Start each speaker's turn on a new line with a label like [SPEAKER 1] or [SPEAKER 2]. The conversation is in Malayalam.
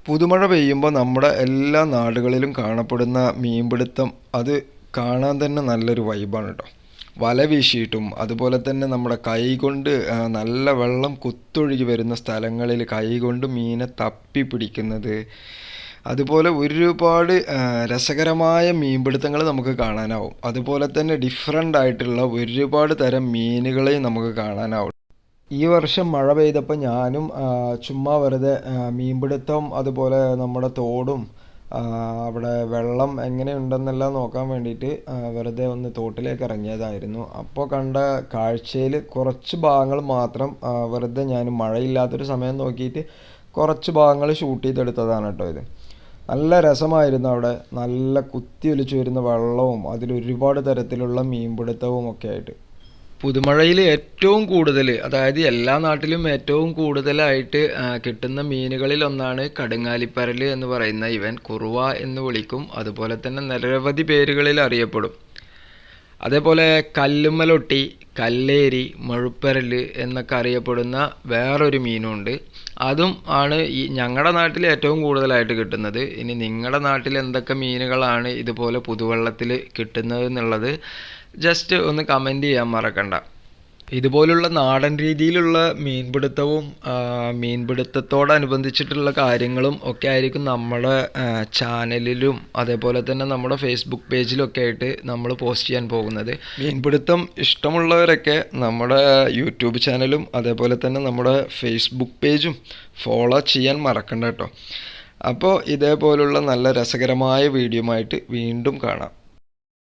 [SPEAKER 1] പുതുമഴ പെയ്യുമ്പോൾ നമ്മുടെ എല്ലാ നാടുകളിലും കാണപ്പെടുന്ന മീൻപിടുത്തം അത് കാണാൻ തന്നെ നല്ലൊരു വൈബാണ് കേട്ടോ. വല വീശിയിട്ടും അതുപോലെ തന്നെ നമ്മുടെ കൈകൊണ്ട് നല്ല വെള്ളം കുത്തൊഴുകി വരുന്ന സ്ഥലങ്ങളിൽ കൈകൊണ്ട് മീനെ തപ്പി പിടിക്കുന്നത്, അതുപോലെ ഒരുപാട് രസകരമായ മീൻപിടുത്തങ്ങൾ നമുക്ക് കാണാനാവും. അതുപോലെ തന്നെ ഡിഫറൻ്റ് ആയിട്ടുള്ള ഒരുപാട് തരം മീനുകളെയും നമുക്ക് കാണാനാവും. ഈ വർഷം മഴ പെയ്തപ്പോൾ ഞാനും ചുമ്മാ വെറുതെ മീൻപിടുത്തം അതുപോലെ നമ്മുടെ തോടും അവിടെ വെള്ളം എങ്ങനെയുണ്ടെന്നെല്ലാം നോക്കാൻ വേണ്ടിയിട്ട് വെറുതെ ഒന്ന് തോട്ടിലേക്ക് ഇറങ്ങിയതായിരുന്നു. അപ്പോൾ കണ്ട കാഴ്ചയിൽ കുറച്ച് ഭാഗങ്ങൾ മാത്രം വെറുതെ ഞാൻ മഴയില്ലാത്തൊരു സമയം നോക്കിയിട്ട് കുറച്ച് ഭാഗങ്ങൾ ഷൂട്ട് ചെയ്തെടുത്തതാണ് കേട്ടോ ഇത്. നല്ല രസമായിരുന്നു. അവിടെ നല്ല കുത്തി ഒലിച്ചു വരുന്ന വെള്ളവും അതിലൊരുപാട് തരത്തിലുള്ള മീൻപിടുത്തവും ഒക്കെ ആയിട്ട്. പുതുമഴയിൽ ഏറ്റവും കൂടുതൽ, അതായത് എല്ലാ നാട്ടിലും ഏറ്റവും കൂടുതലായിട്ട് കിട്ടുന്ന മീനുകളിൽ ഒന്നാണ് കടുങ്ങാലിപ്പരൽ എന്ന് പറയുന്ന ഇവൻ. കുറുവ എന്ന് വിളിക്കും, അതുപോലെ തന്നെ നിരവധി പേരുകളിൽ അറിയപ്പെടും. അതേപോലെ കല്ലുമ്മലൊട്ടി, കല്ലേരി, മഴുപ്പരൽ എന്നൊക്കെ അറിയപ്പെടുന്ന വേറൊരു മീനുണ്ട്. അതും ആണ് ഈ ഞങ്ങളുടെ നാട്ടിൽ ഏറ്റവും കൂടുതലായിട്ട് കിട്ടുന്നത്. ഇനി നിങ്ങളുടെ നാട്ടിൽ എന്തൊക്കെ മീനുകളാണ് ഇതുപോലെ പുതുവെള്ളത്തിൽ കിട്ടുന്നത് എന്നുള്ളത് ജസ്റ്റ് ഒന്ന് കമൻറ്റ് ചെയ്യാൻ മറക്കണ്ട. ഇതുപോലുള്ള നാടൻ രീതിയിലുള്ള മീൻപിടുത്തവും മീൻപിടുത്തത്തോടനുബന്ധിച്ചിട്ടുള്ള കാര്യങ്ങളും ഒക്കെ ആയിരിക്കും നമ്മുടെ ചാനലിലും അതേപോലെ തന്നെ നമ്മുടെ ഫേസ്ബുക്ക് പേജിലൊക്കെ ആയിട്ട് നമ്മൾ പോസ്റ്റ് ചെയ്യാൻ പോകുന്നത്. മീൻപിടുത്തം ഇഷ്ടമുള്ളവരൊക്കെ നമ്മുടെ യൂട്യൂബ് ചാനലും അതേപോലെ തന്നെ നമ്മുടെ ഫേസ്ബുക്ക് പേജും ഫോളോ ചെയ്യാൻ മറക്കണ്ട കേട്ടോ. അപ്പോൾ ഇതേപോലുള്ള നല്ല രസകരമായ വീഡിയോ ആയിട്ട് വീണ്ടും കാണാം.